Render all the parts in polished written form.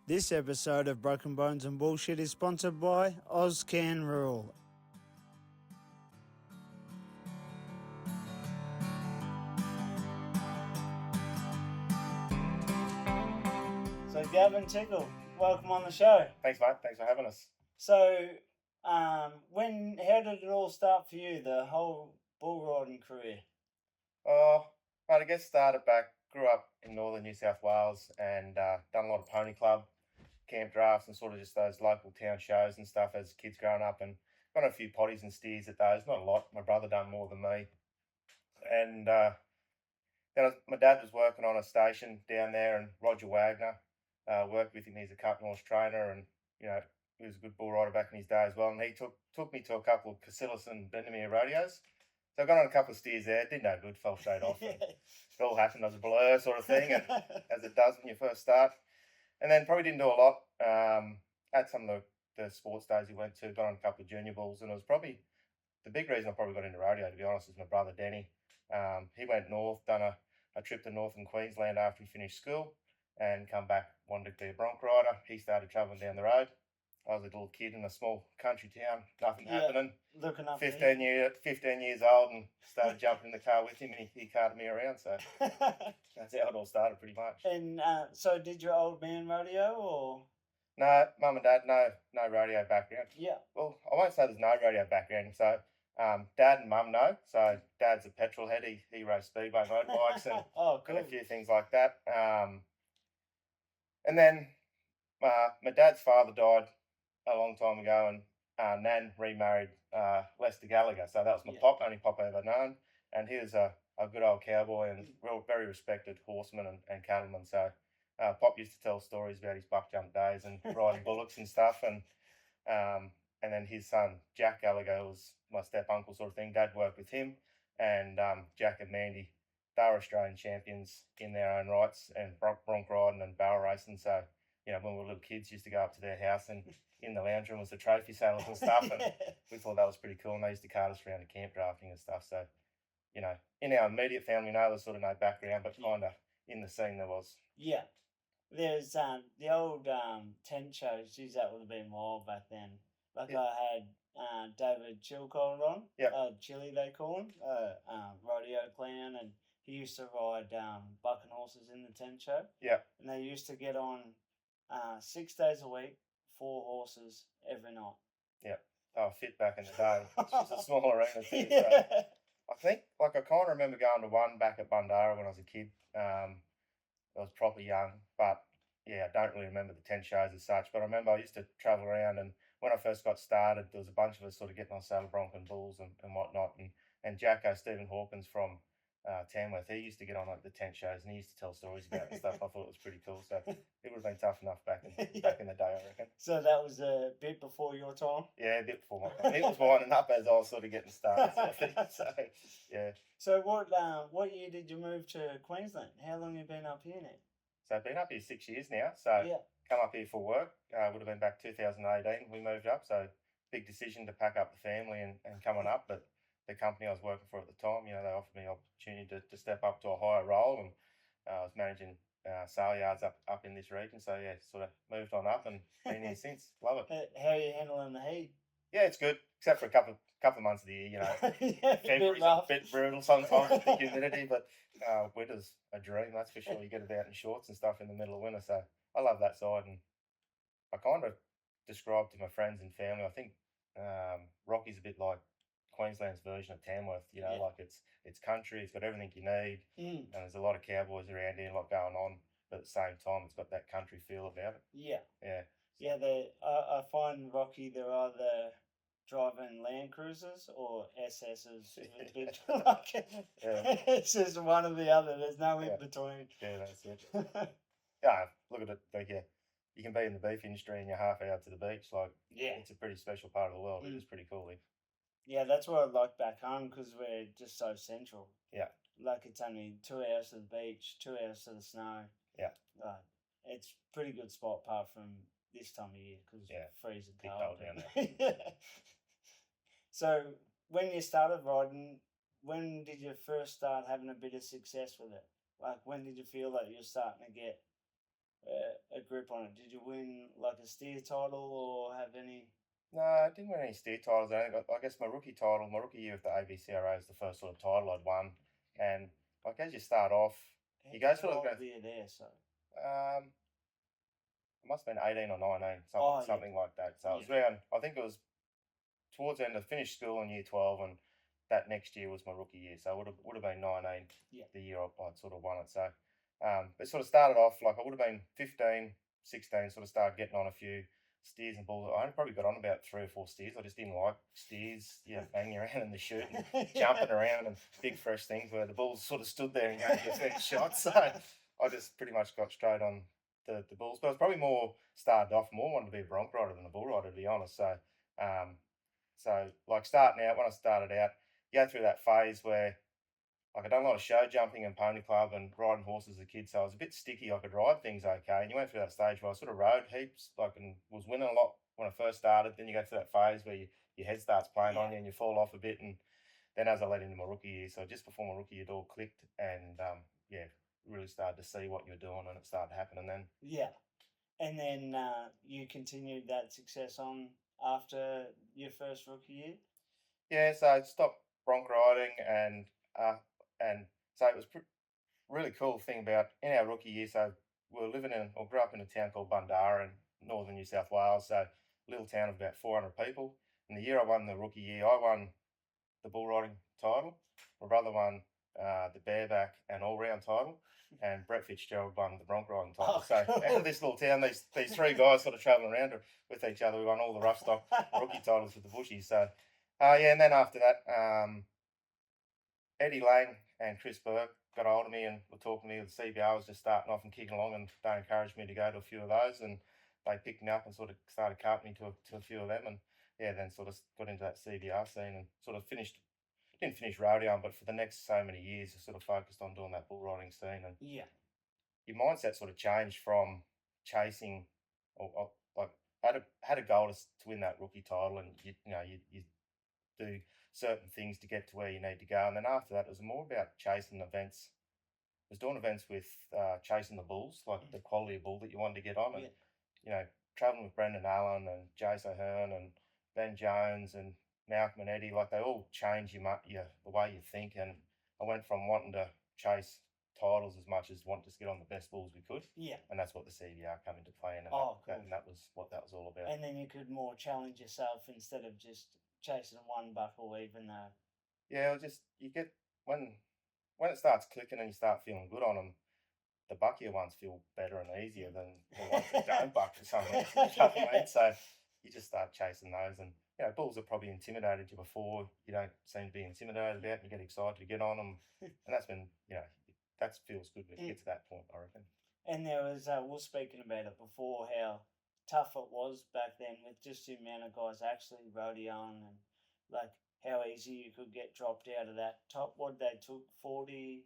This episode of Broken Bones and Bullshit is sponsored by Ozcan Rule. So Gavin, Tickle, welcome on the show. Thanks, mate. Thanks for having us. So, how did it all start for you, the whole bull riding career? Mate, I guess started back, grew up in northern New South Wales and done a lot of pony club, camp drafts and sort of just those local town shows and stuff as kids growing up, and got a few potties and steers at those, not a lot. My brother done more than me. And my dad was working on a station down there, and Roger Wagner worked with him. He's a cut horse trainer, and he was a good bull rider back in his day as well. And he took me to a couple of Casillas and Bendemeer rodeos. So I got on a couple of steers there, did no good, fell straight off. Yeah. It all happened as a blur sort of thing, and as it does when you first start. And then probably didn't do a lot. At some of the sports days we went to, got on a couple of junior bulls, and it was probably the big reason I probably got into rodeo, to be honest, is my brother Denny. He went north, done a trip to northern Queensland after he finished school, and come back, wanted to be a bronc rider. He started travelling down the road. I was a little kid in a small country town, nothing happening. Looking up 15 years old, and started jumping in the car with him, and he carted me around. So that's how it all started, pretty much. And so, did your old man rodeo or? No, mum and dad, no rodeo background. Yeah. Well, I won't say there's no rodeo background. So, dad and mum know. So, dad's a petrol head. He raced speedway motorbikes and oh, cool. a few things like that. And then my dad's father died a long time ago, and Nan remarried Lester Gallagher. So that was my pop, only pop I ever known. And he was a good old cowboy and very respected horseman and cattleman. So Pop used to tell stories about his buck jump days and riding bullocks and stuff. And then his son, Jack Gallagher, was my step uncle sort of thing. Dad worked with him, and Jack and Mandy, they were Australian champions in their own rights, and bronc riding and barrel racing. So, when we were little kids, used to go up to their house, and in the lounge room was the trophy sales and stuff. And we thought that was pretty cool. And they used to cart us around to camp drafting and stuff. So, in our immediate family, there's sort of no background, but kind of in the scene there was. Yeah. There's the old tent shows. Geez, that would have been wild back then. Like I had David Chilcold on. Yeah. Chili they call him. Rodeo clown, and he used to ride bucking horses in the tent show. Yeah. And they used to get on 6 days a week, 4 horses every night. Yeah. They were fit back in the day. It was a small arena too. Yeah. So I think, I kind of remember going to one back at Bundarra when I was a kid. I was proper young, but I don't really remember the tent shows as such. But I remember I used to travel around, and when I first got started, there was a bunch of us sort of getting on saddle bronc and bulls and whatnot. And Jacko, Stephen Hawkins from Tamworth, he used to get on like the tent shows, and he used to tell stories about it and stuff. I thought it was pretty cool. So it would have been tough enough back in the day, I reckon. So that was a bit before your time? Yeah, a bit before my time. He was winding up as I was sort of getting started. So yeah. So what year did you move to Queensland? How long have you been up here now? So I've been up here 6 years now. So come up here for work. Would have been back 2018 we moved up. So big decision to pack up the family and come on up. But the company I was working for at the time, they offered me the opportunity to step up to a higher role, and I was managing sale yards up in this region. So sort of moved on up and been here since. Love it. How are you handling the heat? Yeah, it's good, except for a couple of months of the year. February's a bit brutal sometimes with the humidity, but winter's a dream, that's for sure. You get about in shorts and stuff in the middle of winter, so I love that side. And I kind of describe to my friends and family, I think Rocky's a bit like Queensland's version of Tamworth. Like it's country, it's got everything you need, and there's a lot of cowboys around here, a lot going on, but at the same time, it's got that country feel about it. Yeah. I find Rocky, they're either driving Land Cruisers or SSs. It's just one or the other. There's no in between. Yeah, that's it. Look at it. Like, you can be in the beef industry and you're half out to the beach. Like, it's a pretty special part of the world. It's pretty cool. Yeah, that's what I like back home, because we're just so central. Yeah. Like, it's only 2 hours to the beach, 2 hours to the snow. Yeah. It's a pretty good spot apart from this time of year, because it's freezing cold down there. So when you started riding, when did you first start having a bit of success with it? Like, when did you feel like you're starting to get a grip on it. Did you win like a steer title or have any? No, I didn't win any steer titles. I guess my rookie title, my rookie year of the ABCRA is the first sort of title I'd won. And like as you start off, you go How sort of go. old were you there? So. Um, I must have been 18 or 19, Oh yeah, something like that. So it yeah, was around. I think it was towards the end. I finished school in year 12, and that next year was my rookie year. So it would have been 19 yeah, the year I'd sort of won it. So it sort of started off like I would have been 15, 16. Sort of started getting on a few steers and bulls. I only probably got on about 3 or 4 steers. I just didn't like steers, banging around in the chute and jumping around and big fresh things where the bulls sort of stood there and gave you a fair shot. So I just pretty much got straight on the bulls. But I was probably more started off more wanted to be a bronc rider than a bull rider, to be honest. Um, so like starting out, when I started out, you go through that phase where like I done a lot of show jumping and pony club and riding horses as a kid, so I was a bit sticky. I could ride things okay, and you went through that stage where I sort of rode heaps, like and was winning a lot when I first started. Then you go through that phase where your head starts playing yeah, on you and you fall off a bit, and then as I led into my rookie year, so just before my rookie year, it all clicked, and really started to see what you're doing, and it started happening then. yeah. And then you continued that success on after your first rookie year. Yeah, so I stopped bronc riding, and so it was really cool thing about in our rookie year. So we were living in or grew up in a town called Bundara in northern New South Wales. So a little town of about 400 people. And the year I won the rookie year, I won the bull riding title. My brother won the bareback and all round title, and Brett Fitzgerald won the bronc riding title. Oh, So cool. out of this little town, these three guys sort of travelling around with each other. We won all the rough stock rookie titles with the bushies. So and then after that, Eddie Lang and Chris Burke got hold of me and were talking to me. The CBR was just starting off and kicking along, and they encouraged me to go to a few of those, and they picked me up and sort of started carting me to a few of them, and then sort of got into that CBR scene and sort of didn't finish rodeoing, but for the next so many years, I sort of focused on doing that bull riding scene, and Yeah, your mindset sort of changed from chasing or like had a goal to win that rookie title, and you do certain things to get to where you need to go. And then after that, it was more about chasing events. I was doing events with chasing the bulls, like the quality of bull that you wanted to get on, and yeah, you know, traveling with Brendan Allen and Jace O'Hearn and Ben Jones and Malcolm and Eddie, like they all change the way you think. And I went from wanting to chase titles as much as want to just get on the best bulls we could, yeah. and that's what the CBR come into play in, and Oh, cool. that was what that was all about. And then you could more challenge yourself instead of just chasing one buckle, even though. Yeah, it just you get when it starts clicking and you start feeling good on them, the buckier ones feel better and easier than the ones that don't buck for some reason. You know what I mean? So you just start chasing those, and bulls have probably intimidated you before. You don't seem to be intimidated about, and you get excited to get on them, and that's been that feels good when you get to that point, I reckon. And there was, we were speaking about it before, how tough it was back then with just the amount of guys actually rodeoing and like how easy you could get dropped out of that top. What they took 40.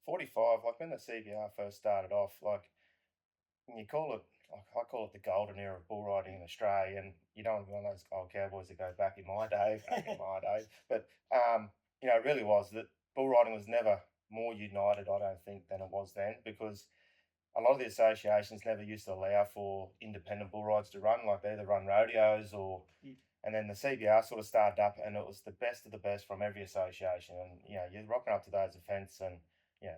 45, like when the CBR first started off, like you call it, like I call it the golden era of bull riding in Australia, and you don't want to be one of those old cowboys that go back in my day, back in my day. But it really was that bull riding was never more united, I don't think, than it was then, because a lot of the associations never used to allow for independent bull rides to run, like they either run rodeos or. And then the CBR sort of started up, and it was the best of the best from every association. And you're rocking up to those events, and you know,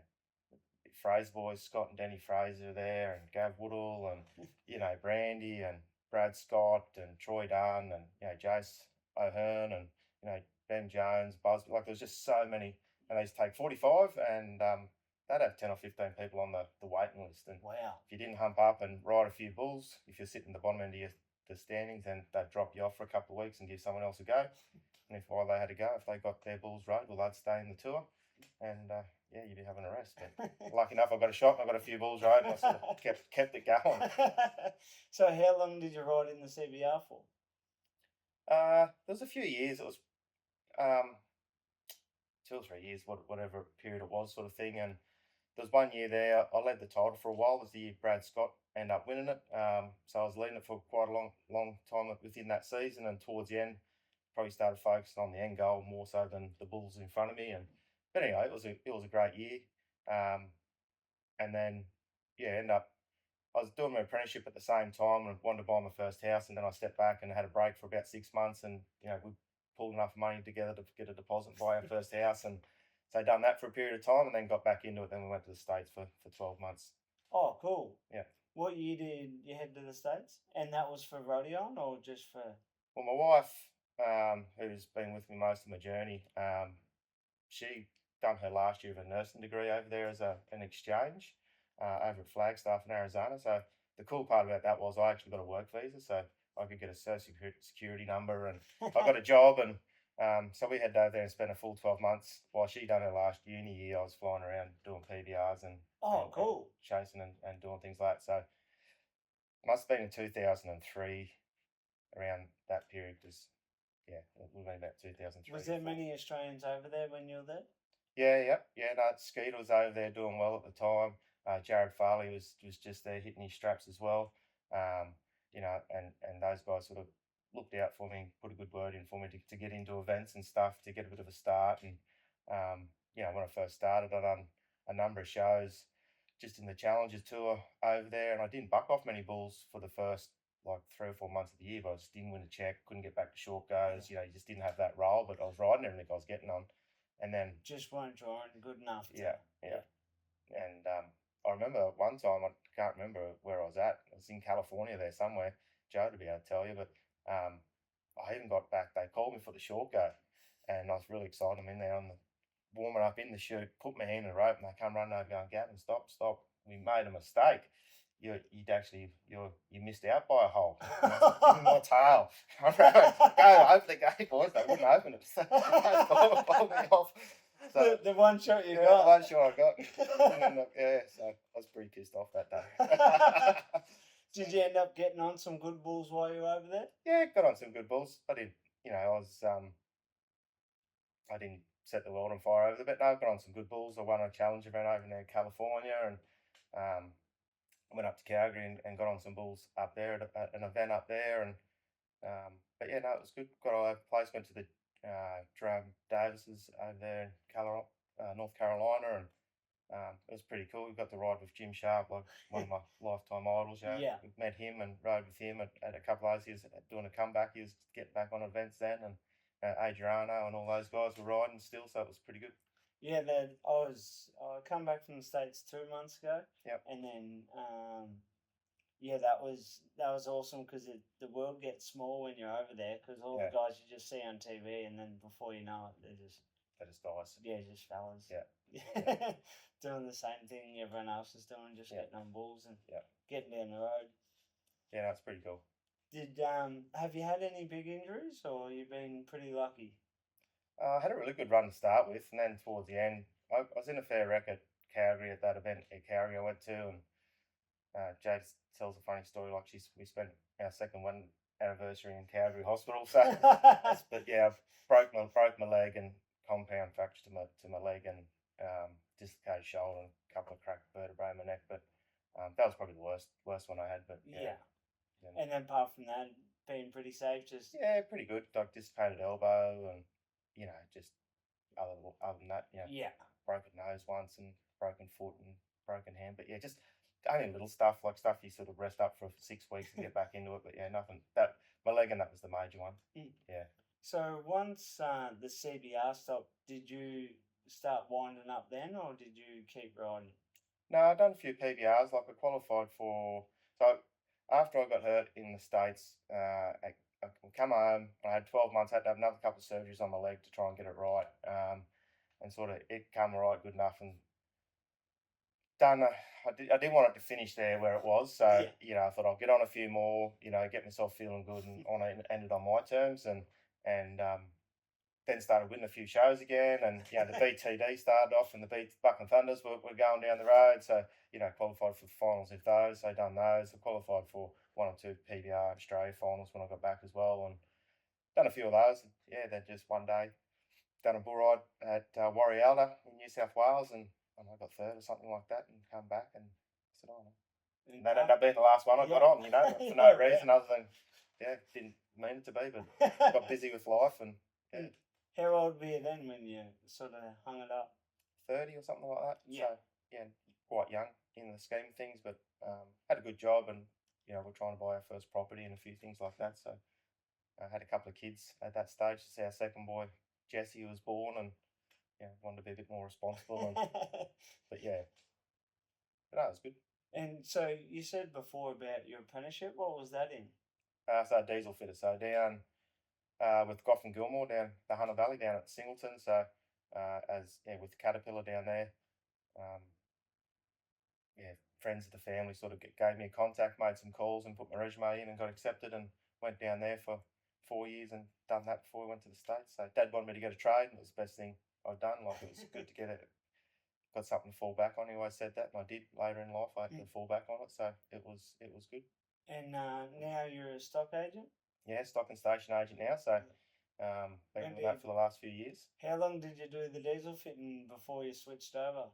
Fraser boys, Scott and Denny Fraser there, and Gav Woodall, and Brandy and Brad Scott and Troy Dunn, and Jace O'Hearn, and Ben Jones, Buzz. Like there's just so many, and they just take 45, and they'd have 10 or 15 people on the waiting list. And Wow. if you didn't hump up and ride a few bulls, if you're sitting at the bottom end of the standings, then they'd drop you off for a couple of weeks and give someone else a go. And if while they had to go, if they got their bulls rode, well, they'd stay in the tour, and you'd be having a rest. But lucky enough, I got a shot and I got a few bulls rode, and I sort of kept it going. So how long did you ride in the CBR for? There was a few years. It was um, 2 or 3 years, whatever period it was, sort of thing. And there was one year there I led the title for a while. It was the year Brad Scott ended up winning it. So I was leading it for quite a long time within that season, and towards the end, probably started focusing on the end goal more so than the bulls in front of me. But anyway, it was a great year. And then ended up I was doing my apprenticeship at the same time and wanted to buy my first house, and then I stepped back and had a break for about 6 months, and we pulled enough money together to get a deposit and buy our first house, and so done that for a period of time, and then got back into it. Then we went to the States for 12 months. Oh, cool. Yeah. What year did you head to the States? And that was for rodeo or just for? Well, my wife, who's been with me most of my journey, she done her last year of a nursing degree over there as an exchange over at Flagstaff in Arizona. So the cool part about that was I actually got a work visa, so I could get a social security number, and I got a job, and so we headed over there and spent a full 12 months. While she done her last uni year, I was flying around doing PBRs and cool, and chasing and doing things like that. So must have been in 2003, around that period, because yeah, it would have been about 2003. Was there many Australians over there when you were there? Yeah. No, Skeeter was over there doing well at the time. Jared Farley was just there hitting his straps as well. And those guys sort of looked out for me, put a good word in for me to get into events and stuff, to get a bit of a start. And when I first started, I done a number of shows just in the Challenger Tour over there, and I didn't buck off many bulls for the first like 3 or 4 months of the year, but I just didn't win a check, couldn't get back to short goes. You just didn't have that role, but I was riding everything I was getting on. And then just weren't drawing good enough. Yeah. And I remember one time, I can't remember where I was at. I was in California there somewhere. Joe to be able to tell you, but I even got back. They called me for the short go, and I was really excited. I'm in there on the warming up in the chute, put my hand in the rope, and they come running over going, "Gavin, stop! We made a mistake. You missed out by a hole. Give me my tail." Go open the gate, boys. They wouldn't open it. So they pulled me off. So, the one shot you got. The one shot I got. So I was pretty pissed off that day. Did you end up getting on some good bulls while you were over there? Yeah, got on some good bulls. I did. I didn't set the world on fire over there, but no, I got on some good bulls. I won a challenge event over in California, and went up to Calgary and got on some bulls up there at an event up there. And but yeah, no, it was good. Got a placement to the Jerome Davis's over there in North Carolina, and it was pretty cool. We got to ride with Jim Sharp, like one of my lifetime idols. Yeah. We met him and rode with him at a couple of those. He was doing a comeback. He was getting back on events then, and Adriano and all those guys were riding still, so it was pretty good. Yeah, I come back from the States 2 months ago. Yep. And then that was awesome, because the world gets small when you're over there, because all the guys you just see on TV, and then before you know it, they're just guys. Yeah, just fellas. Yeah. Doing the same thing everyone else is doing, just getting on bulls and getting down the road. Yeah, that's pretty cool. Have you had any big injuries, or you've been pretty lucky? I had a really good run to start with, and then towards the end, I was in a fair wreck at Calgary, at that event at Calgary I went to, and Jade tells a funny story. Like we spent our second one anniversary in Calgary Hospital. So, but yeah, I broke my leg and compound fracture to my leg, and dislocated shoulder and a couple of cracked vertebrae in my neck. But that was probably the worst one I had. But yeah. And then apart from that, being pretty safe, just pretty good. Like dislocated elbow, and just other than that, broken nose once, and broken foot and broken hand. But just only little stuff, like stuff you sort of rest up for 6 weeks and get back into it. But nothing. That my leg, and that was the major one. Yeah. So once the CBR stopped, did you start winding up then, or did you keep riding? No, I've done a few PBRs. Like I qualified for. So after I got hurt in the States, I come home. I had 12 months. I had to have another couple of surgeries on my leg to try and get it right. And sort of it come right good enough, and done. I didn't want it to finish there where it was. So I thought I'll get on a few more. Get myself feeling good, and ended on my terms, and then started winning a few shows again, and the BTD started off, and the Buck and Thunders were going down the road. So qualified for the finals of those. So done those. I qualified for 1 or 2 PBR Australia finals when I got back as well, and done a few of those. Then just one day done a bull ride at Warrialda in New South Wales, and I got third or something like that, and come back and said, "Oh." And that ended up being the last one I got on. For no reason other than didn't mean it to be, but got busy with life, and How old were you then when you sort of hung it up? 30 or something like that. Yeah. So, quite young. in the scheme of things, but had a good job, and we're trying to buy our first property and a few things like that. So I had a couple of kids at that stage. It's our second boy, Jesse, was born, and wanted to be a bit more responsible. And but no, it was good. And so you said before about your apprenticeship. What was that in? So diesel fitter. So down with Goff and Gilmore down the Hunter Valley down at Singleton. So with Caterpillar down there. Friends of the family sort of gave me a contact, made some calls, and put my resume in, and got accepted, and went down there for 4 years and done that before we went to the States. So Dad wanted me to go to trade, and it was the best thing I'd done. Like, it was good to get it, got something to fall back on. He always said that, and I did later in life. I had to fall back on it, so it was good. And now you're a stock agent? Yeah, stock and station agent now. So been doing that for the last few years. How long did you do the diesel fitting before you switched over?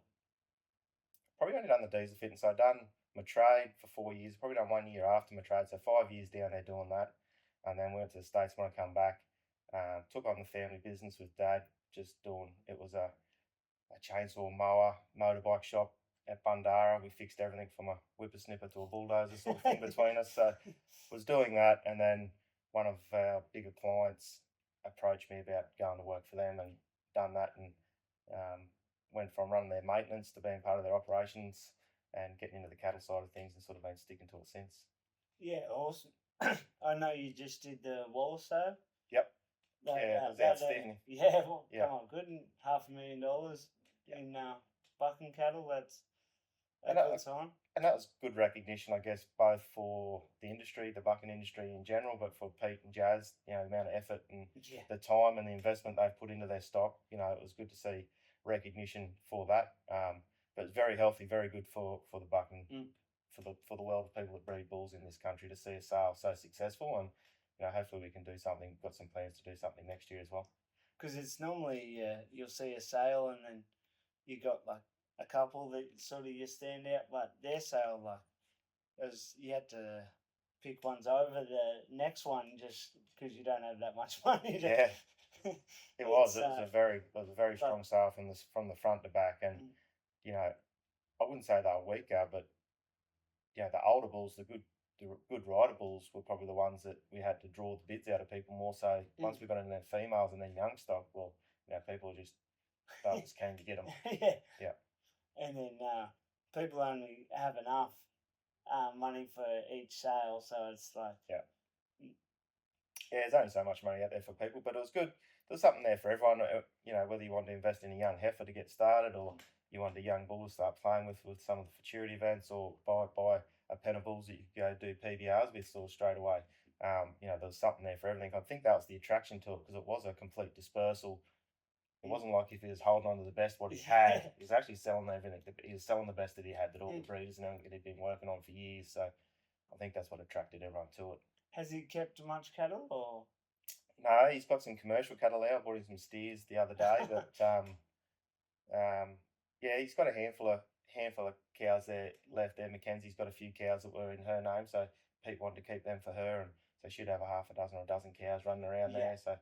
Probably only done the diesel fitting. So I'd done my trade for 4 years, probably done 1 year after my trade. So 5 years down there doing that. And then went to the States when I come back. Took on the family business with Dad, just doing, it was a chainsaw mower, motorbike shop at Bundara. We fixed everything from a whippersnipper to a bulldozer sort of thing between us. So was doing that. And then one of our bigger clients approached me about going to work for them, and done that, and went from running their maintenance to being part of their operations and getting into the cattle side of things, and sort of been sticking to it since. Yeah, awesome. I know you just did the Wallace sale. Yep. It was outstanding. Come on, good. $500,000 in bucking cattle. That's a good sign. And that was good recognition, I guess, both for the industry, the bucking industry in general, but for Pete and Jazz, the amount of effort and the time and the investment they've put into their stock. It was good to see recognition for that. But it's very healthy, very good for the bucking, for the world of people that breed bulls in this country, to see a sale so successful. And hopefully we can do something. Got some plans to do something next year as well. Because it's normally you'll see a sale, and then you got like a couple that sort of you stand out, but their sale, you had to pick ones over the next one just because you don't have that much money. It was a very strong sale from the front to back, and I wouldn't say they were weaker, but the older bulls, the good rider bulls, were probably the ones that we had to draw the bids out of people more. So once we got into their females and then young stock, well, people just keen to get them. Yeah. And then people only have enough money for each sale, so it's like there's only so much money out there for people, but it was good. There's something there for everyone. Whether you want to invest in a young heifer to get started, or you want a young bull to start playing with some of the futurity events, or buy a pen of bulls that you can go do PBRs with sort of straight away. There was something there for everything. I think that was the attraction to it, because it was a complete dispersal. It wasn't like if he was holding on to the best what he had. He was actually selling everything. He was selling the best that he had, that all the breeders and everything he'd been working on for years. So I think that's what attracted everyone to it. Has he kept much cattle, or? No, he's got some commercial cattle there. I bought him some steers the other day, but he's got a handful of cows there left there. Mackenzie's got a few cows that were in her name, so Pete wanted to keep them for her, and so she'd have a half a dozen or a dozen cows running around there. So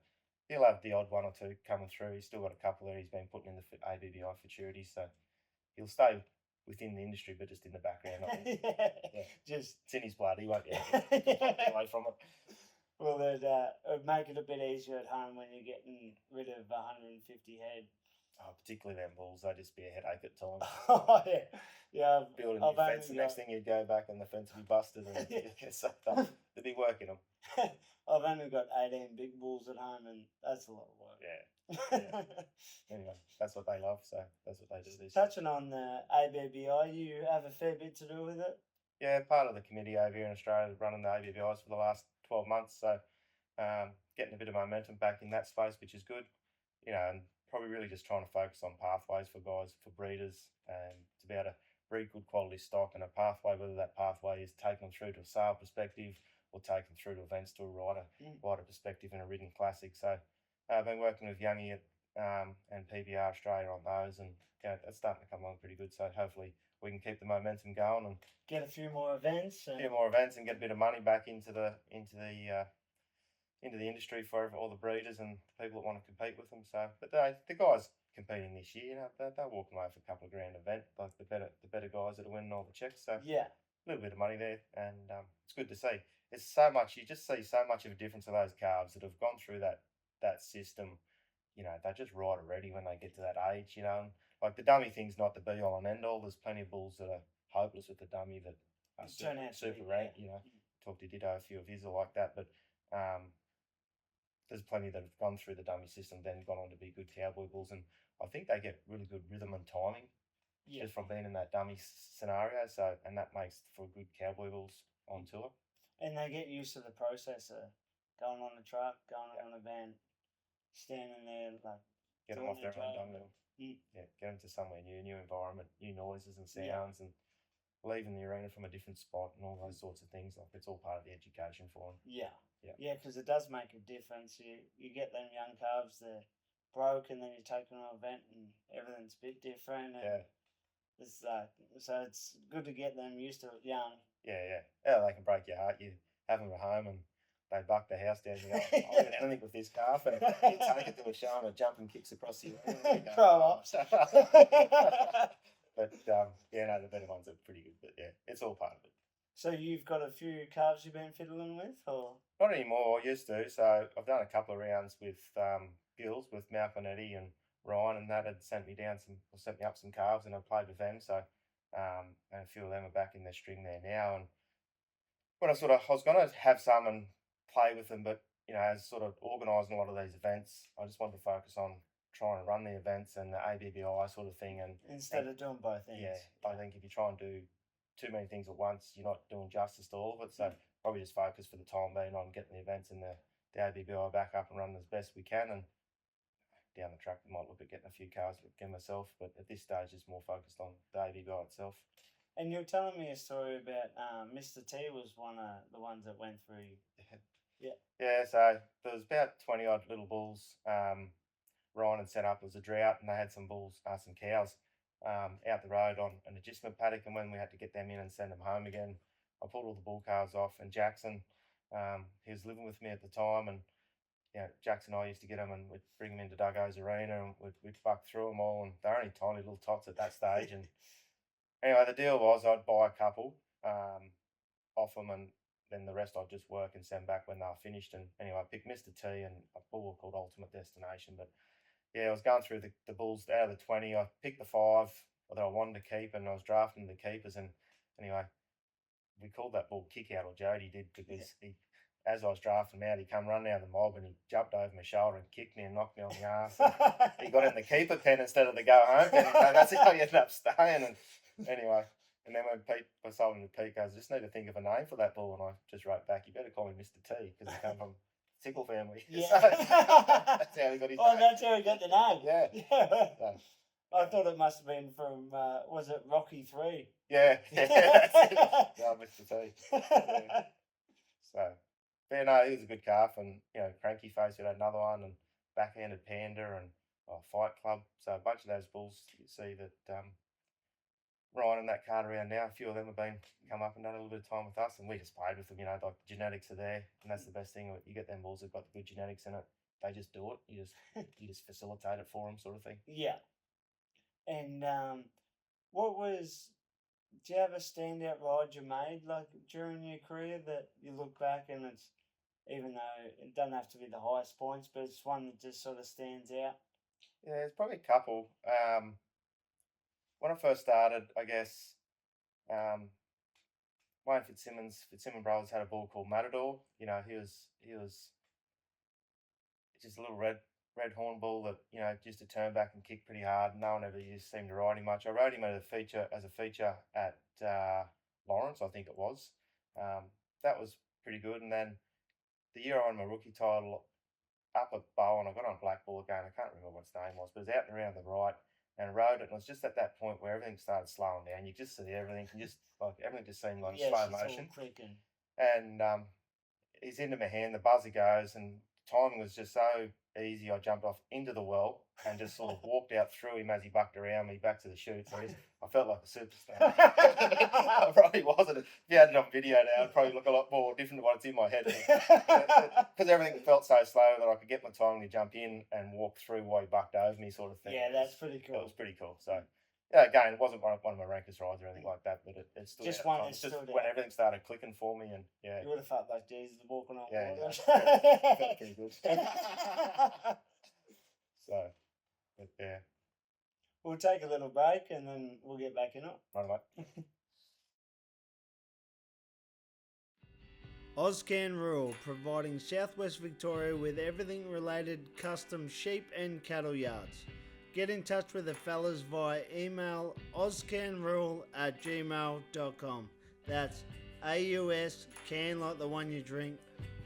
he'll have the odd one or two coming through. He's still got a couple there he's been putting in the ABBI futurity, so he'll stay within the industry, but just in the background. Just it's in his blood. He won't get away from it. Well, it'd make it a bit easier at home when you're getting rid of 150 head. Oh, particularly them bulls, they'd just be a headache at times. Building your fence, the next thing you'd go back and the fence would be busted, and they'd be working them. I've only got 18 big bulls at home, and that's a lot of work. Yeah. Anyway, that's what they love, so that's what they do. Touching on the ABBI, you have a fair bit to do with it? Yeah, part of the committee over here in Australia, running the ABBIs for the last 12 months, so getting a bit of momentum back in that space, which is good. And probably really just trying to focus on pathways for guys, for breeders, and to be able to breed good quality stock, and a pathway, whether that pathway is taken through to a sale perspective or taken through to events to a rider perspective in a ridden classic. So I've been working with Youngie and PBR Australia on those, and that's starting to come along pretty good. So hopefully we can keep the momentum going and get a few more events, and get a bit of money back into the industry for all the breeders and people that want to compete with them. So, but the guys competing this year, they're walking away for a couple of grand event, like the better guys that are winning all the checks. So Yeah. a little bit of money there, and it's good to see. It's so much. You just see so much of a difference of those calves that have gone through that system. They're just right already when they get to that age. And like the dummy thing's not the be all and end all. There's plenty of bulls that are hopeless with the dummy that are super ranked. Talked to Ditto, a few of his are like that, but there's plenty that have gone through the dummy system, then gone on to be good cowboy bulls, and I think they get really good rhythm and timing just from being in that dummy scenario. So, and that makes for good cowboy bulls on tour. And they get used to the process of going on the truck, going on a van, standing there, like get them off their own dummy. Yeah, get them to somewhere new environment, new noises and sounds, and leaving the arena from a different spot and all those sorts of things. Like it's all part of the education for them. Yeah, because it does make a difference. You get them young calves, they're broke, and then you take them to an event and everything's a bit different. And it's so it's good to get them used to it young. Yeah. They can break your heart. You have them at home and they buck the house down. You go, I'll get anything with this calf, and you take it to a show and it jump and kicks across the arena. Grow up. But the better ones are pretty good. But yeah, it's all part of it. So you've got a few calves you've been fiddling with, or not anymore? I used to. So I've done a couple of rounds with Gills, with Malcolm and Eddie and Ryan, and that had sent me up some calves, and I played with them. So and a few of them are back in their string there now. And when I was going to have some and play with them, but as sort of organising a lot of these events, I just wanted to focus on trying to run the events and the ABBI sort of thing, and instead of doing both ends. Yeah, I think if you try and do too many things at once, you're not doing justice to all of it. So probably just focus for the time being on getting the events and the ABBI back up and running as best we can, and down the track we might look at getting a few cars again myself, but at this stage it's more focused on the ABBI itself. And you were telling me a story about Mr. T was one of the ones that went through. Yeah, so there was about 20 odd little bulls. Ryan had set up as a drought, and they had some bulls, some cows out the road on an adjustment paddock, and when we had to get them in and send them home again, I pulled all the bull calves off, and Jackson, he was living with me at the time, and Jackson and I used to get them, and we'd bring them into Duggo's arena, and we'd buck through them all, and they're only tiny little tots at that stage. And anyway, the deal was I'd buy a couple off them, and then the rest I'd just work and send back when they were finished. And anyway, I picked Mr. T and a bull called Ultimate Destination, but I was going through the bulls. Out of the 20, I picked the 5 that I wanted to keep, and I was drafting the keepers. And anyway, we called that bull Kick Out, or Jody did, because he, as I was drafting him out, he come running out of the mob and he jumped over my shoulder and kicked me and knocked me on the arse. He got in the keeper pen instead of the go home pen. That's how he ended up staying. And anyway, and then when I sold him to Pete, I just need to think of a name for that bull, and I just wrote back, you better call him Mr. T, because he come from Tickle family. Yeah. So, that's how he got his name. That's how he got the name. Yeah. So, I thought it must have been from, was it Rocky 3? Yeah. No, Mr. T. Yeah. So, but no, he was a good calf, and Cranky Face, we had another one, and Backhanded Panda, and Fight Club. So a bunch of those bulls you see that Ryan and that card around now, a few of them have come up and done a little bit of time with us, and we just played with them. Like the genetics are there, and that's the best thing. You get them bulls that've got the good genetics in it. They just do it. You just facilitate it for them, sort of thing. Yeah. And do you have a standout ride you made like during your career that you look back and it's, even though it doesn't have to be the highest points, but it's one that just sort of stands out? Yeah, there's probably a couple. When I first started, I guess, Wayne Fitzsimmons Brothers had a bull called Matador. He was just a little red horn bull that used to turn back and kick pretty hard. No one ever seemed to ride him much. I rode him as a feature at Lawrence, I think it was. That was pretty good. And then the year I won my rookie title up at Bowen, I got on Black Bull again. I can't remember what its name was, but it was out and around the right. And rode it, and it was just at that point where everything started slowing down. You just see everything, and everything just seemed like slow motion. All clicking. And he's into my hand. The buzzer goes, and timing was just so easy. I jumped off into the well and just sort of walked out through him as he bucked around me back to the chute. So I felt like a superstar. I probably wasn't. If you had it on video now, it'd probably look a lot more different to what it's in my head. Because everything felt so slow that I could get my timing to jump in and walk through while he bucked over me, sort of thing. Yeah, that's pretty cool. It was pretty cool. So, yeah, again, it wasn't one of my rankers rides or anything like that, but it stood just out. one. It's just when everything started clicking for me, and yeah, you would have felt like Jesus walking on yeah, water. Yeah, felt pretty good. So, but yeah, we'll take a little break and then we'll get back in it. right, mate. Ozcan Rural, providing Southwest Victoria with everything related custom sheep and cattle yards. Get in touch with the fellas via email ozcanrural@gmail.com. That's AUS, can like the one you drink,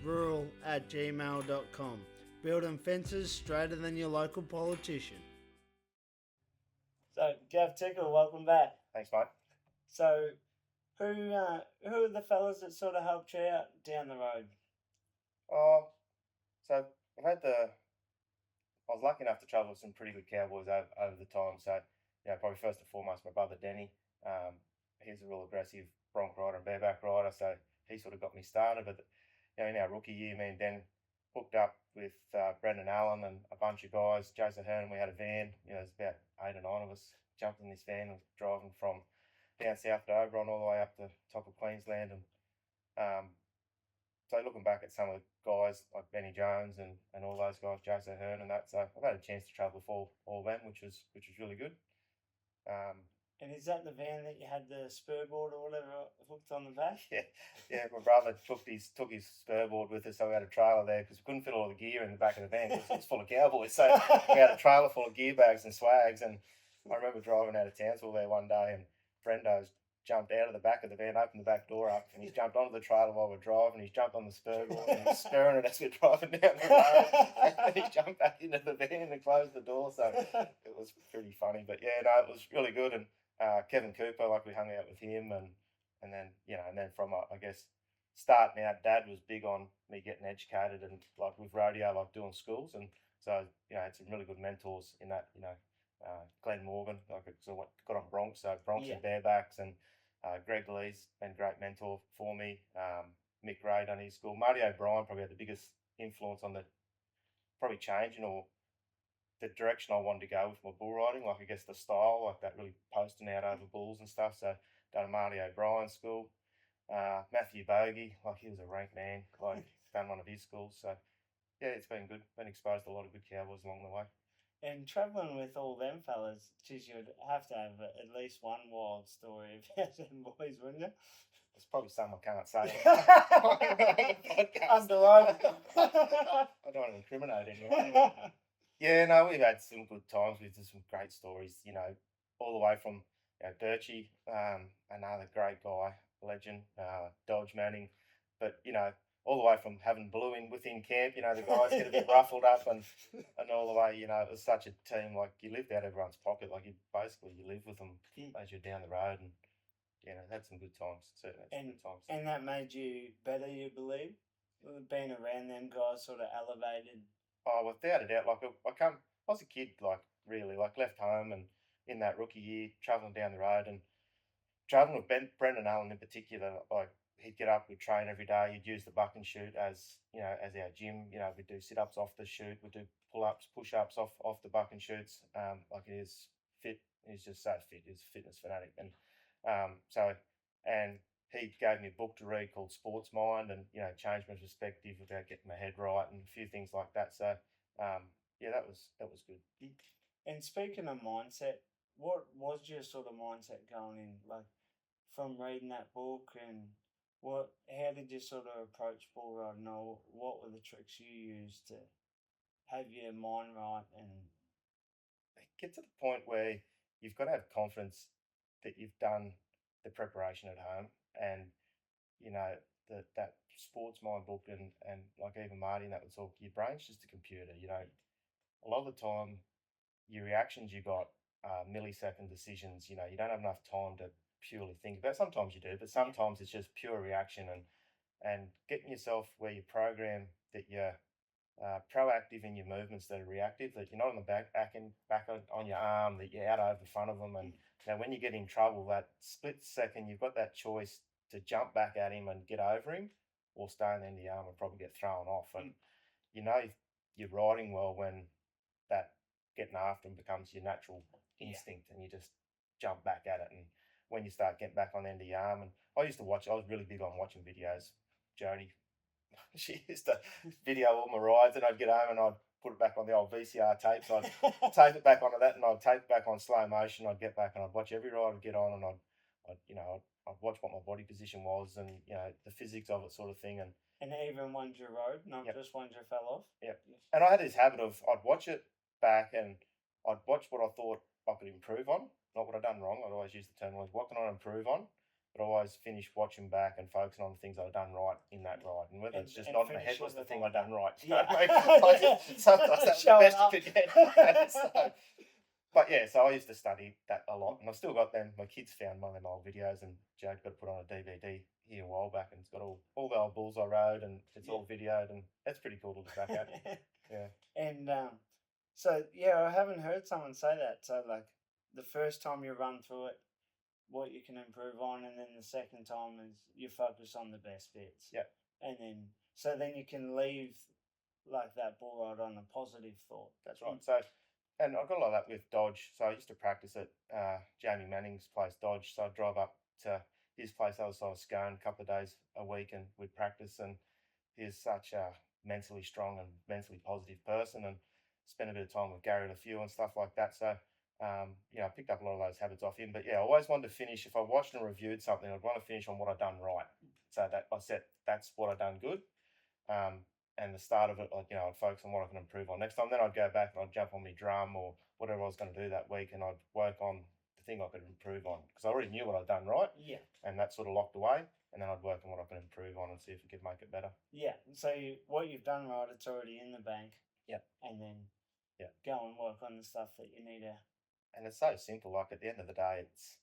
rural@gmail.com. Building fences straighter than your local politician. So, Gav, Tickle, welcome back. Thanks, mate. So, who are the fellas that sort of helped you out down the road? So I was lucky enough to travel with some pretty good cowboys over the time. So, probably first and foremost, my brother Denny. He's a real aggressive bronc rider and bareback rider, so he sort of got me started. But in our rookie year, me and Den hooked up with Brendan Allen and a bunch of guys. Jason Hearn, we had a van. There's about 8 or 9 of us jumped in this van and driving from down south to Oberon all the way up to top of Queensland. And so looking back at some of the guys like Benny Jones and all those guys, Jason Hearn and that, so I've had a chance to travel with all of them, which was really good. And is that the van that you had the spurboard or whatever hooked on the back? Yeah. My brother took his spurboard with us, so we had a trailer there because we couldn't fit all the gear in the back of the van because it was full of cowboys. So we had a trailer full of gear bags and swags. And I remember driving out of Townsville there one day, and Brendo's jumped out of the back of the van, opened the back door up, and he's jumped onto the trailer while we're driving. He's jumped on the spurboard and he's spurring it as we're driving down the road. And he's jumped back into the van and closed the door. So it was pretty funny. But yeah, no, it was really good. And Kevin Cooper, like we hung out with him, and then from I guess starting out, Dad was big on me getting educated and like with rodeo, like doing schools, and so had some really good mentors in that. Glenn Morgan, got on Bronx, and barebacks, and Greg Lee's been a great mentor for me. Mick Ray done his school. Marty O'Brien probably had the biggest influence on the probably changing or the direction I wanted to go with my bull riding, like I guess the style, like that really posting out over bulls and stuff. So done a Marty O'Brien school. Matthew Bogey, like he was a rank man, like done one of his schools. So yeah, it's been good. Been exposed to a lot of good cowboys along the way. And travelling with all them fellas, geez, you'd have to have at least one wild story about them boys, wouldn't you? There's probably some I can't say. Underline. I don't want to incriminate anyone. Yeah, no, we've had some good times with some great stories, all the way from Birchie, another great guy, legend, Dodge Manning, but, all the way from having Blue within camp, the guys get a bit ruffled up and all the way, it was such a team, like you lived out everyone's pocket, like you live with them as you're down the road, and had some good times, certainly good times. And that made you better, you believe? Being around them guys sort of elevated? Oh, without a doubt, like I was a kid, like really, like left home and in that rookie year, travelling down the road and travelling with Brendan Allen in particular, like he'd get up, we'd train every day, he'd use the buck and shoot as our gym, we'd do sit-ups off the chute, we'd do pull-ups, push-ups off the buck and shoots, like he is fit, he's just so fit, he's a fitness fanatic, and and he gave me a book to read called Sports Mind, and changed my perspective about getting my head right and a few things like that. So that was good. And speaking of mindset, what was your sort of mindset going in, like from reading that book, and how did you sort of approach bull riding, or what were the tricks you used to have your mind right and get to the point where you've got to have confidence that you've done the preparation at home, and that sports mind book and like even Marty and that would talk, your brain's just a computer. A lot of the time your reactions you got are millisecond decisions. You don't have enough time to purely think about it. Sometimes you do, but sometimes it's just pure reaction, and getting yourself where you program that you're proactive in your movements that are reactive. That you're not on the back on your arm. That you're out over front of them. And now when you get in trouble, that split second, you've got that choice to jump back at him and get over him, or stay on the end of the arm and probably get thrown off. And you know you're riding well when that getting after him becomes your natural instinct, and you just jump back at it. And when you start getting back on the end of your arm, and I used to watch. I was really big on watching videos. Jody, she used to video all my rides, and I'd get home and I'd put it back on the old VCR tape. So I'd tape it back onto that, and I'd tape it back on slow motion. I'd get back and I'd watch every ride I'd get on, and I'd watch what my body position was, and the physics of it, sort of thing. And even ones you rode, not just ones you fell off. Yeah. And I had this habit of I'd watch it back and I'd watch what I thought I could improve on, not what I'd done wrong. I'd always use the term was what can I improve on, but I always finish watching back and focusing on the things I'd done right in that ride. And whether it's just nodding my head was the thing I'd done right. Sometimes that's the best you could get. But yeah, so I used to study that a lot, and I've still got them. My kids found one of them old videos, and Jade got it put on a DVD here a while back, and it's got all the old bulls I rode, and it's all videoed, and that's pretty cool to look back at. Yeah. And so yeah, I haven't heard someone say that. So like the first time you run through it, what you can improve on, and then the second time is you focus on the best bits. Yeah. And then you can leave like that bull ride on a positive thought. That's right. So. And I got a lot of that with Dodge. So I used to practice at Jamie Manning's place, Dodge. So I'd drive up to his place, other side of Scone, a couple of days a week, and we'd practice. And he's such a mentally strong and mentally positive person, and spent a bit of time with Gary and a few and stuff like that. So, I picked up a lot of those habits off him. But yeah, I always wanted to finish. If I watched and reviewed something, I'd want to finish on what I'd done right. So that I said, that's what I'd done good. And the start of it, I'd focus on what I can improve on next time. Then I'd go back and I'd jump on my drum or whatever I was going to do that week, and I'd work on the thing I could improve on, because I already knew what I'd done right. Yeah. And that sort of locked away. And then I'd work on what I can improve on and see if we could make it better. Yeah. So what you've done right, it's already in the bank. Yeah. And then go and work on the stuff that you need to. And it's so simple. Like at the end of the day, it's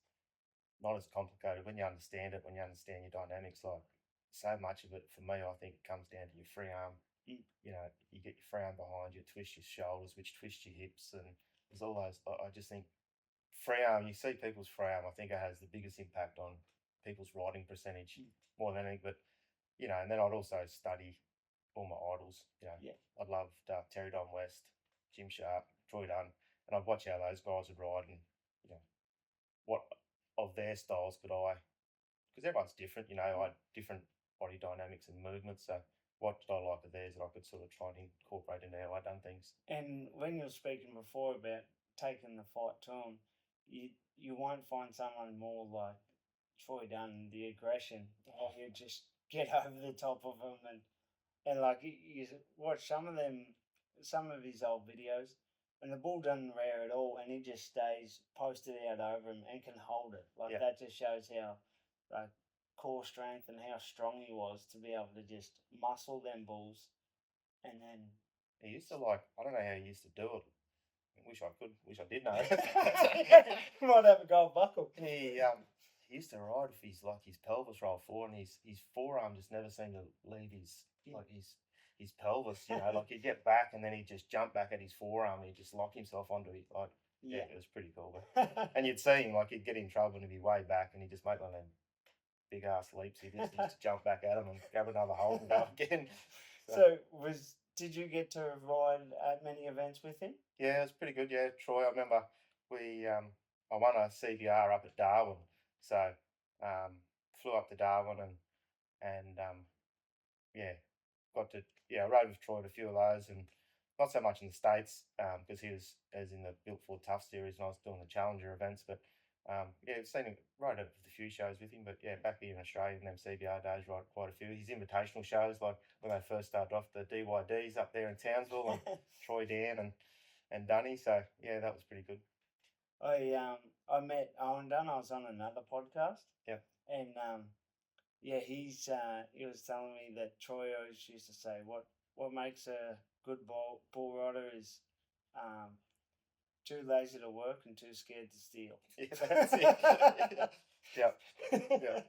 not as complicated when you understand it. When you understand your dynamics, like so much of it for me, I think it comes down to your free arm. You get your free arm behind you, twist your shoulders, which twist your hips, and there's all those. I just think free arm. You see people's free arm. I think it has the biggest impact on people's riding percentage more than anything. But and then I'd also study all my idols. I loved Terry Don West, Jim Sharp, Troy Dunn, and I'd watch how those guys would ride, and what of their styles could I, because everyone's different. I had different body dynamics and movements, so what did I like of theirs that I could sort of try and incorporate into how I done things. And when you were speaking before about taking the fight to them, you won't find someone more like Troy Dunn, the aggression. You just get over the top of them, and like you watch some of his old videos, and the bull doesn't rear at all, and he just stays posted out over him and can hold it. Like that just shows how like core strength and how strong he was to be able to just muscle them bulls. And then he used to I don't know how he used to do it. Wish I did know. Might have a gold buckle. He used to ride with his pelvis roll forward, and his forearm just never seemed to leave his pelvis. Like he'd get back and then he'd just jump back at his forearm and he'd just lock himself onto it. It was pretty cool. And you'd see him he'd get in trouble and he'd be way back, and he'd just make one of them big ass leaps. He'd just jump back at him and grab another hold and go again. So did you get to ride at many events with him? Yeah, it was pretty good. Yeah, Troy. I remember I won a CBR up at Darwin, so flew up to Darwin and got to I rode with Troy at a few of those, and not so much in the States because he was in the Built for Tough series, and I was doing the Challenger events, but. Seen him rode a few shows with him, but back here in Australia in them CBR days, rode quite a few. His invitational shows, like when they first started off, the DYDs up there in Townsville, and Troy Dan and Dunny. So that was pretty good. I met Owen Dunn. I was on another podcast. Yeah. And he was telling me that Troy always used to say what makes a good bull rider is too lazy to work and too scared to steal. Yeah, that's it. Yeah.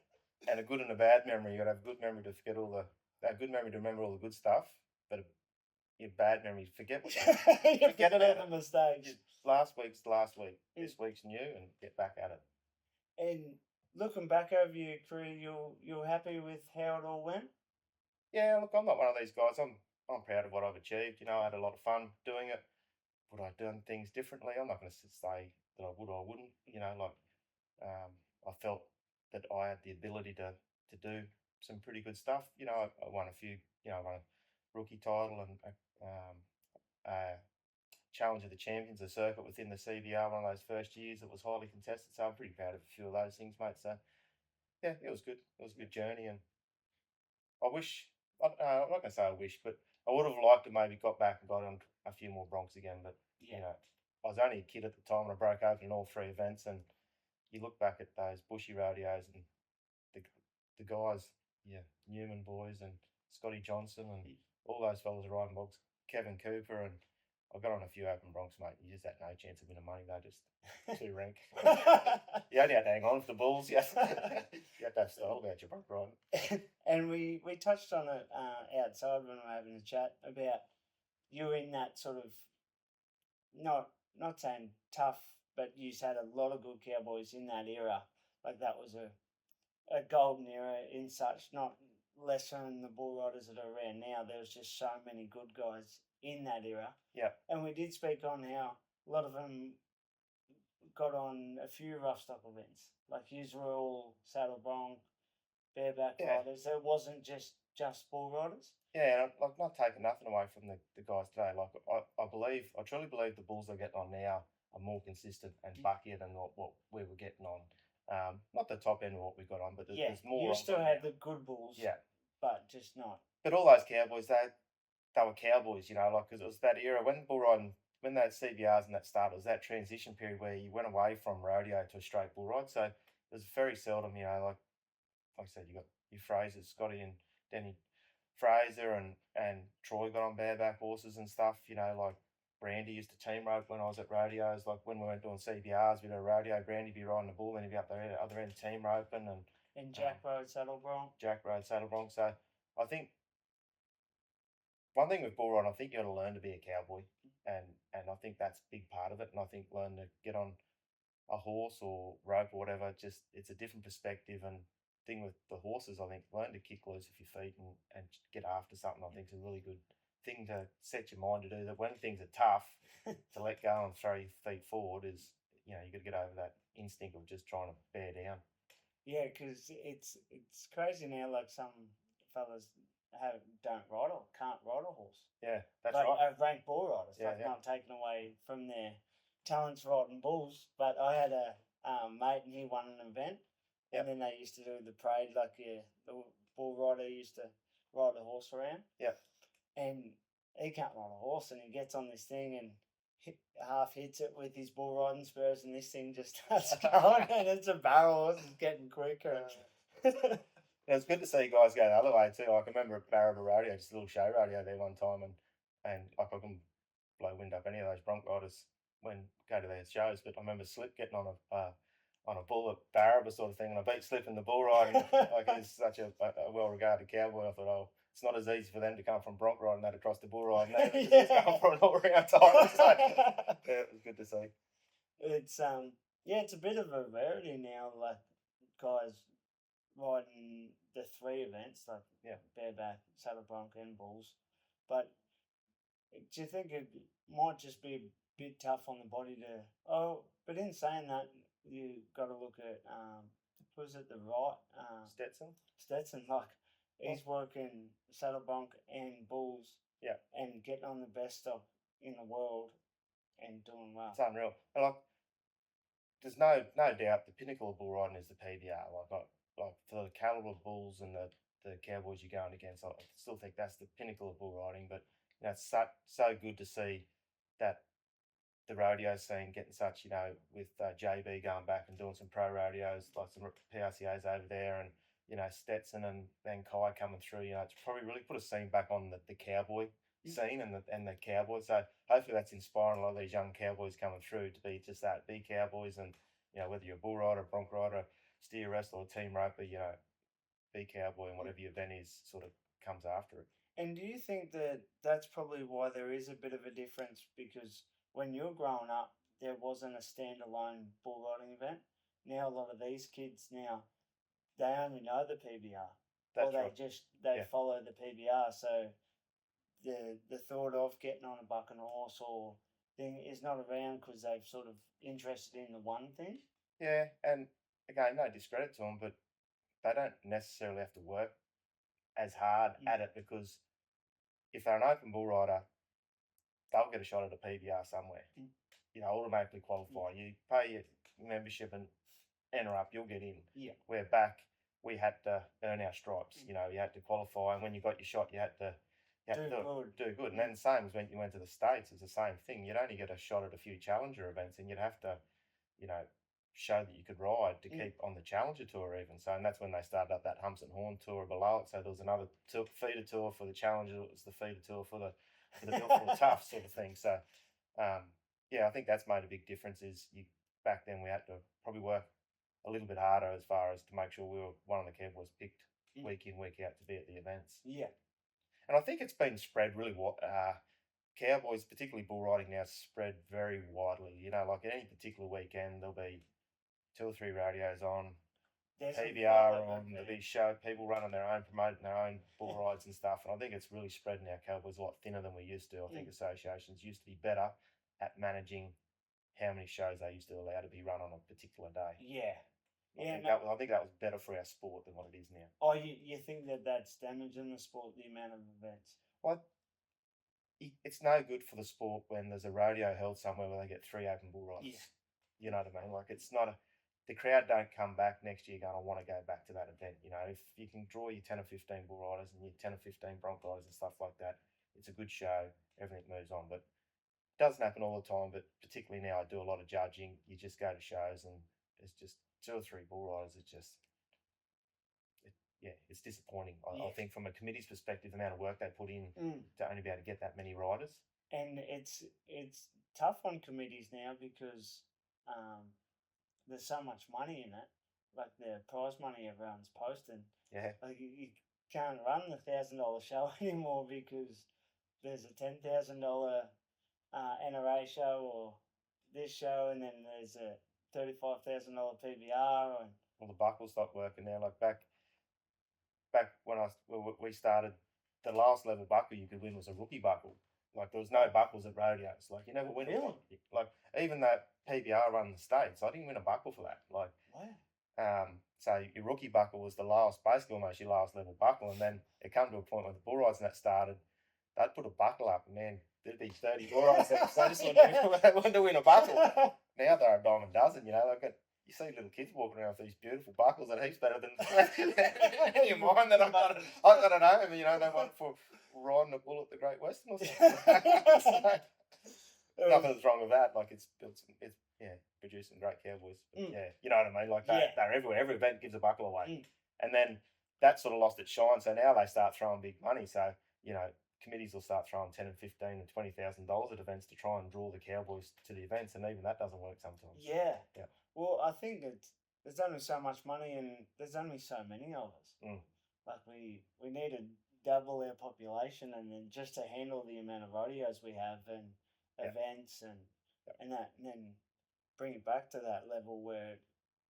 And a good and a bad memory. You got to have a good memory to forget a good memory to remember all the good stuff, but your bad memories. Forget what Forget about about it. the mistakes. Last week's last week. This week's new, and get back at it. And looking back over your career, you're happy with how it all went? Yeah, look, I'm not one of these guys. I'm proud of what I've achieved. You know, I had a lot of fun doing it. Would I done things differently? I'm not going to say that I would or I wouldn't. You know, like I felt that I had the ability to do some pretty good stuff. You know, I won a few. You know, I won a rookie title and a challenge of the champions, a circuit within the CBR. One of those first years that was highly contested. So I'm pretty proud of a few of those things, mate. So yeah, it was good. It was a good journey, and I wish. I'm not going to say I wish, but I would have liked to maybe got back and got on a few more broncs again. But you know, I was only a kid at the time, and I broke open in all three events. And you look back at those bushy rodeos and the the guys, yeah, Newman boys and Scotty Johnson and all those fellas are riding bogs, Kevin Cooper, and I got on a few open broncs, mate. You just had no chance of winning money. They're just too rank. You only had to hang on for the bulls. Yes, you had to have style about your bronc riding. And we touched on it outside when we were having a chat about you in that sort of not saying tough, but you had a lot of good cowboys in that era. Like that was a golden era in such, not lesser than the bull riders that are around now. There was just so many good guys in that era. Yeah. And we did speak on how a lot of them got on a few rough stock events. Like yous were all saddle bronc, bareback riders. It wasn't just bull riders. Yeah, like not taking nothing away from the guys today. Like I truly believe the bulls they're getting on now are more consistent and buckier than what we were getting on. Not the top end of what we got on, but there's more. You still had the good bulls. Yeah, but just not. But all those cowboys, they were cowboys, you know, like because it was that era when bull riding, when that CBRs and that started, it was that transition period where you went away from rodeo to a straight bull ride. So there's very seldom, you know, like I said, you got your Frasers, Scotty and Denny Fraser and Troy got on bareback horses and stuff. You know, like Brandy used to team rope when I was at rodeos. Like when we went doing CBRs, we'd have a rodeo. Brandy be riding the bull, then he'd be up the other end team roping and Jack rode saddle bronc. Jack rode saddle bronc. So I think one thing with bull riding, I think you got to learn to be a cowboy, and I think that's a big part of it. And I think learn to get on a horse or rope or whatever, just it's a different perspective. And thing with the horses, I think learn to kick loose with your feet and get after something. I think is a really good thing to set your mind to do. That when things are tough, to let go and throw your feet forward is you know you got to get over that instinct of just trying to bear down. Yeah, because it's crazy now. Like some fellas don't ride or can't ride a horse. Yeah, that's right. Ranked bull riders. Like not taken away from their talents riding bulls, but I had a mate and he won an event, and then they used to do the parade like the bull rider used to ride a horse around. Yeah, and he can't ride a horse, and he gets on this thing and half hits it with his bull riding spurs, and this thing just starts going, and it's a barrel horse. It's getting quicker. It was good to see guys go the other way too. I can remember at Barraba Rodeo, just a little show rodeo there one time, and like I can blow wind up any of those bronc riders when go to their shows. But I remember Slip getting on a bull at Barraba sort of thing, and I beat Slip in the bull riding. Like he's such a well regarded cowboy. I thought, oh, it's not as easy for them to come from bronc riding that across the bull riding. It's going for an all round title. So, yeah, it was good to see. It's it's a bit of a rarity now. Like guys riding the three events, like bareback, saddle bronc, and bulls. But do you think it might just be a bit tough on the body to? Oh, but in saying that, you got to look at was it the right Stetson? Stetson, like he's working saddle bronc and bulls, and getting on the best stock in the world and doing well. It's unreal. And like, there's no doubt the pinnacle of bull riding is the PBR. Like for the caliber of bulls and the cowboys you're going against, I still think that's the pinnacle of bull riding. But you know, it's so good to see that the rodeo scene getting such, you know, with JB going back and doing some pro rodeos, like some PRCAs over there, and you know Stetson and then Kai coming through. You know, it's probably really put a scene back on the cowboy scene and the cowboys. So hopefully that's inspiring a lot of these young cowboys coming through to be just that, be cowboys, and you know whether you're a bull rider, bronc rider, steer wrestler, or team roper, you know, be cowboy, and whatever your event is, sort of comes after it. And do you think that that's probably why there is a bit of a difference? Because when you're growing up, there wasn't a standalone bull riding event. Now a lot of these kids now they only know the PBR, or That's right. they Yeah. follow the PBR. So the thought of getting on a bucking horse or thing is not around because they've sort of interested in the one thing. Yeah, and again, no discredit to them, but they don't necessarily have to work as hard at it because if they're an open bull rider, they'll get a shot at a PBR somewhere. Mm. You know, automatically qualify. You pay your membership and enter up, you'll get in. Yeah. Where back we had to earn our stripes. You know, you had to qualify, and when you got your shot, you had to do good. And then the same as when you went to the States, it's the same thing. You'd only get a shot at a few challenger events, and you'd have to, you know, show that you could ride to keep on the challenger tour even. So, and that's when they started up that Humps and Horn tour below it. So there was another feeder tour for the challenger. It was the feeder tour for the built for the tough sort of thing. So, yeah, I think that's made a big difference. Is you back then we had to probably work a little bit harder as far as to make sure we were one of the cowboys picked week in, week out to be at the events. Yeah. And I think it's been spread really cowboys, particularly bull riding now, spread very widely. You know, like at any particular weekend, there'll be 2 or 3 radios on, PBR on, there'll be people running their own, promoting their own bull rides and stuff. And I think it's really spread now. Cowboys a lot thinner than we used to. I think associations used to be better at managing how many shows they used to allow to be run on a particular day. Yeah. I think that was better for our sport than what it is now. Oh, you think that that's damaging the sport, the amount of events? Well, it's no good for the sport when there's a rodeo held somewhere where they get 3 open bull rides. Yeah. You know what I mean? Like it's not the crowd don't come back next year going, I want to go back to that event. You know, if you can draw your 10 or 15 bull riders and your 10 or 15 bronc riders and stuff like that, it's a good show. Everything moves on. But it doesn't happen all the time. But particularly now, I do a lot of judging. You just go to shows and there's just 2 or 3 bull riders. It's disappointing. I think from a committee's perspective, the amount of work they put in to only be able to get that many riders. And it's tough on committees now because there's so much money in it, like the prize money everyone's posting. Yeah. Like you can't run the $1,000 show anymore because there's a $10,000 NRA show or this show, and then there's a $35,000 PBR. And well, the buckle stopped working now. Like back when we started, the last level buckle you could win was a rookie buckle. Like there was no buckles at rodeos. Like you never win Really? one. Like even that PBR run in the States, I didn't win a buckle for that. Like wow. So your rookie buckle was basically almost your last level buckle, and then it come to a point where the bull rides and that started, they'd put a buckle up, and man, there'd be 30 bull rides there. So I just wanted to win a buckle. Now they're a dime a dozen, you know. You see little kids walking around with these beautiful buckles that are heaps better than your mind that I got at home. You know, they won for riding a bull at the Great Western or something. So, nothing's wrong with that. Like it's producing great cowboys. But yeah, you know what I mean. Like they're everywhere. Every event gives a buckle away, and then that sort of lost its shine. So now they start throwing big money. So you know, committees will start throwing $10,000 and $15,000 and $20,000 at events to try and draw the cowboys to the events, and even that doesn't work sometimes. Yeah. Well, I think there's only so much money, and there's only so many of us. Like we need to double our population, and then just to handle the amount of rodeos we have and events and that, and then bring it back to that level where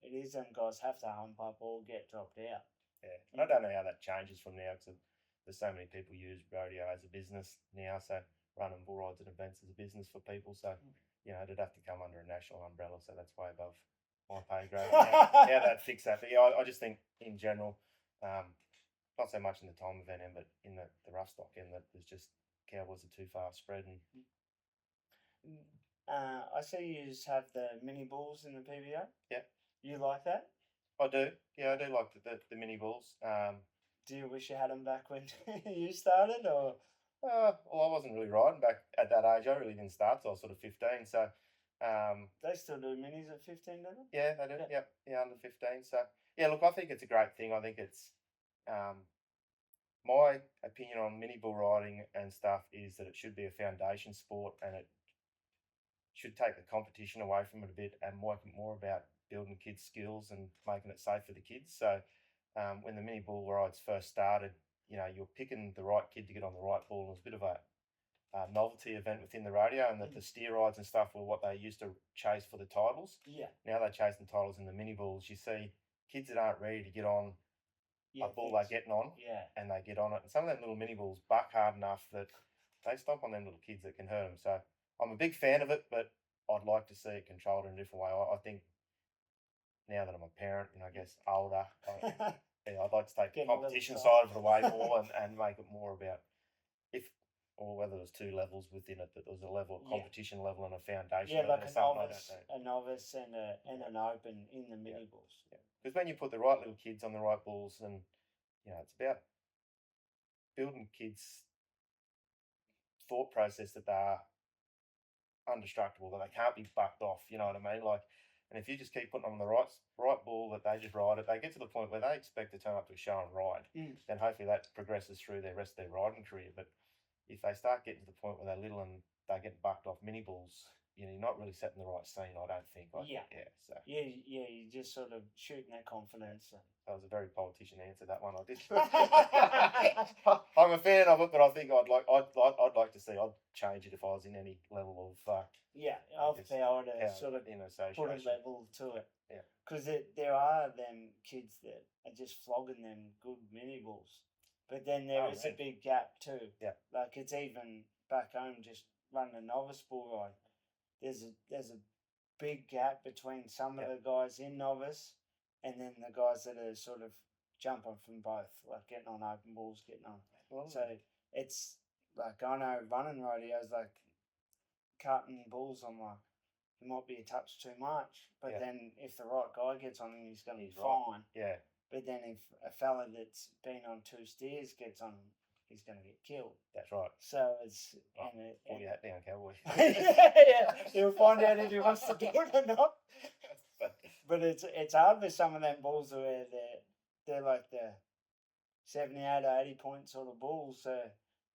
it is them guys have to hump up or get dropped out. Yeah, I don't know how that changes from now because there's so many people use rodeo as a business now. So running bull rides and events as a business for people. So you know, it'd have to come under a national umbrella. So that's way above my pay grade. How they'd fix that. But yeah, I just think in general, not so much in the time event end, but in the rough stock end, that there's just cowboys are too far spread. And I see you just have the mini bulls in the PBO. Yeah. You like that? I do. Yeah, I do like the mini bulls. Do you wish you had them back when you started, or? Well, I wasn't really riding back at that age. I really didn't start till I was sort of 15. So, they still do minis at 15, don't they? Yeah, they do. Yeah, under 15. So, yeah, look, I think it's a great thing. I think it's my opinion on mini bull riding and stuff is that it should be a foundation sport, and it should take the competition away from it a bit and work more about building kids' skills and making it safe for the kids. So, when the mini bull rides first started, you're picking the right kid to get on the right ball. And it was a bit of a novelty event within the rodeo, and that the steer rides and stuff were what they used to chase for the titles. Yeah. Now they're chasing titles in the mini bulls. You see kids that aren't ready to get on a bull they're getting on, and they get on it. And some of them little mini bulls buck hard enough that they stomp on them little kids that can hurt them. So I'm a big fan of it, but I'd like to see it controlled in a different way. I think now that I'm a parent and I guess older, I'd like to take the competition side of it away more and make it more about whether there's two levels within it, that there's a level of competition level and a foundation. Yeah, like a novice and an open in the mini bulls. Yeah. Because when you put the right little kids on the right bulls, and it's about building kids' thought process that they are indestructible, that they can't be bucked off. You know what I mean? Like, and if you just keep putting them on the right ball, that they just ride it, they get to the point where they expect to turn up to a show and ride. Then hopefully that progresses through the rest of their riding career. But if they start getting to the point where they're little and they get bucked off mini bulls, you're not really setting the right scene, I don't think. You're just sort of shooting that confidence. That was a very politician answer, that one. I did. I'm a fan of it, but I think I'd like to see. I'd change it if I was in any level of power to sort of put a level to it. Yeah, because there are them kids that are just flogging them good mini bulls. But then there is a big gap too. Yeah. Like it's even back home just running a novice bull ride. There's a big gap between some of the guys in novice and then the guys that are sort of jumping from both, like getting on open bulls, getting on. So it's like, I know running rodeos, like cutting bulls, I'm like, it might be a touch too much. But then if the right guy gets on him, he's going to be fine. Yeah. But then if a fella that's been on two steers gets on him, he's going to get killed. That's right. So it's... pull your hat down, cowboy. He'll find out if he wants to do it or not. But it's hard with some of them bulls where they're like the 78 or 80 point sort of bulls. So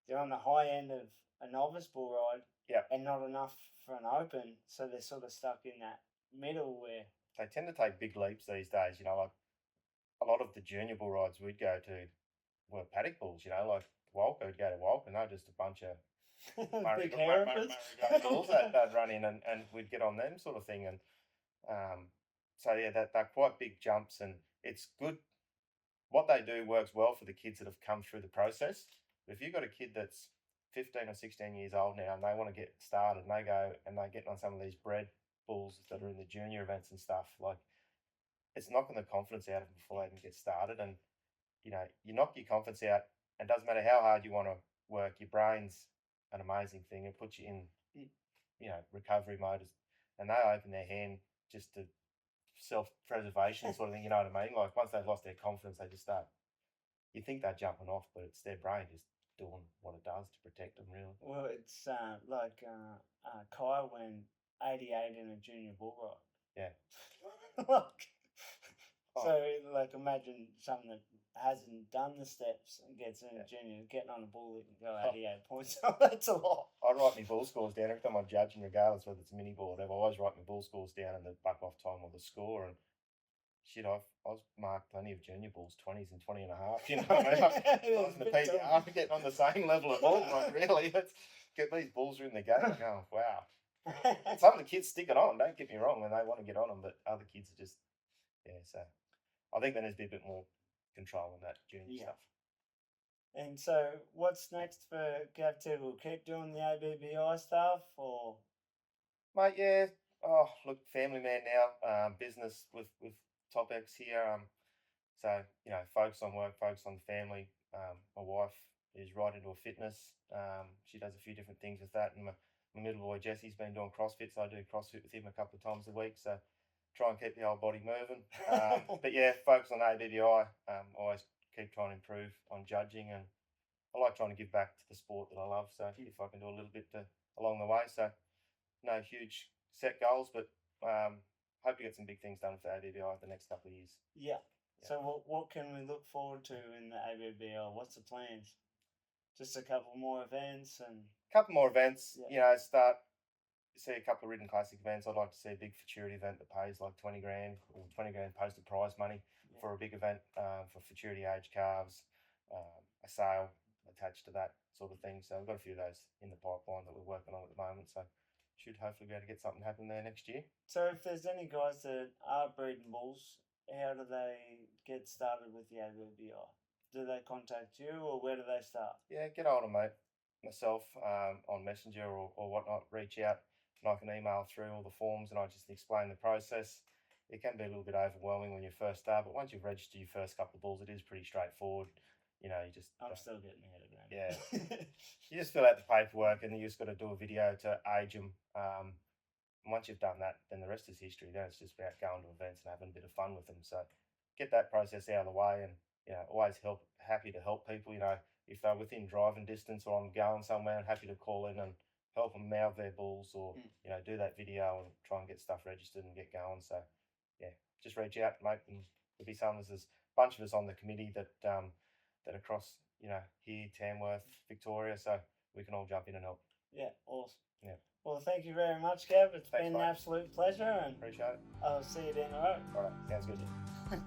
they're on the high end of a novice bull ride and not enough for an open. So they're sort of stuck in that middle where... They tend to take big leaps these days, like a lot of the junior bull rides we'd go to were paddock bulls, like Walker would go to Walker, and they're just a bunch of Murray bulls that'd run in and we'd get on them sort of thing. And they're quite big jumps, and it's good. What they do works well for the kids that have come through the process. But if you've got a kid that's 15 or 16 years old now and they want to get started and they go and they get on some of these bred bulls that are in the junior events and stuff, like, it's knocking the confidence out of them before they even get started. And, you knock your confidence out, and it doesn't matter how hard you want to work, your brain's an amazing thing. It puts you in, recovery mode. And they open their hand just to self-preservation sort of thing, you know what I mean? Like, once they've lost their confidence, they just start, you think they're jumping off, but it's their brain just doing what it does to protect them, really. Well, it's like Kai went 88 in a junior bull ride. Yeah. So, like, imagine someone that hasn't done the steps and gets in a junior, getting on a bull that can go 88 points. That's a lot. I write my bull scores down every time I'm judging, regardless whether it's a mini bull or whatever. I always write my bull scores down and the buck off time or the score. And shit, I've marked plenty of junior bulls, 20s and 20 and a half. You know what I mean? I was in the PDR getting on the same level at all. Like, really, get these bulls are in the game. Oh, wow. Some of the kids stick it on, don't get me wrong, when they want to get on them, but other kids are just, so I think there needs to be a bit more control in that junior stuff. And so what's next for Gav Tickle? Keep doing the ABBI stuff, or? Mate, look, family man now, business with Top X here, so, focus on work, focus on the family. My wife is right into her fitness. She does a few different things with that, and my middle boy Jesse's been doing CrossFit, so I do CrossFit with him a couple of times a week, so try and keep the old body moving. But focus on ABBI. Always keep trying to improve on judging, and I like trying to give back to the sport that I love, so if I can do a little bit along the way. So no huge set goals, but hope to get some big things done for ABBI the next couple of years. Yeah. So what can we look forward to in the ABBI? What's the plans? Just a couple more events and... Couple more events, see a couple of ridden classic events. I'd like to see a big futurity event that pays like 20 grand or 20 grand posted prize money for a big event for futurity age calves. A sale attached to that sort of thing. So we've got a few of those in the pipeline that we're working on at the moment. So should hopefully be able to get something happen there next year. So if there's any guys that are breeding bulls, how do they get started with the ABBI? Do they contact you, or where do they start? Yeah, get hold of myself on Messenger or whatnot. Reach out, and I can email through all the forms, and I just explain the process. It can be a little bit overwhelming when you first start, but once you've registered your first couple of bulls, it is pretty straightforward. You know, you just I'm still getting out of that. Yeah. You just fill out the paperwork, and you just got to do a video to age them. And once you've done that, then the rest is history. Then it's just about going to events and having a bit of fun with them. So get that process out of the way, and always happy to help people. If they're within driving distance or I'm going somewhere, I'm happy to call in and help them mouth their bulls, or do that video and try and get stuff registered and get going. So yeah, just reach out, mate, and there'll be some. There's a bunch of us on the committee that across here, Tamworth, Victoria, so we can all jump in and help. Yeah, awesome. Yeah. Well, thank you very much, Gav. It's Thanks, been mate. an absolute pleasure, and Appreciate it. I'll see you down the road. All right, sounds good.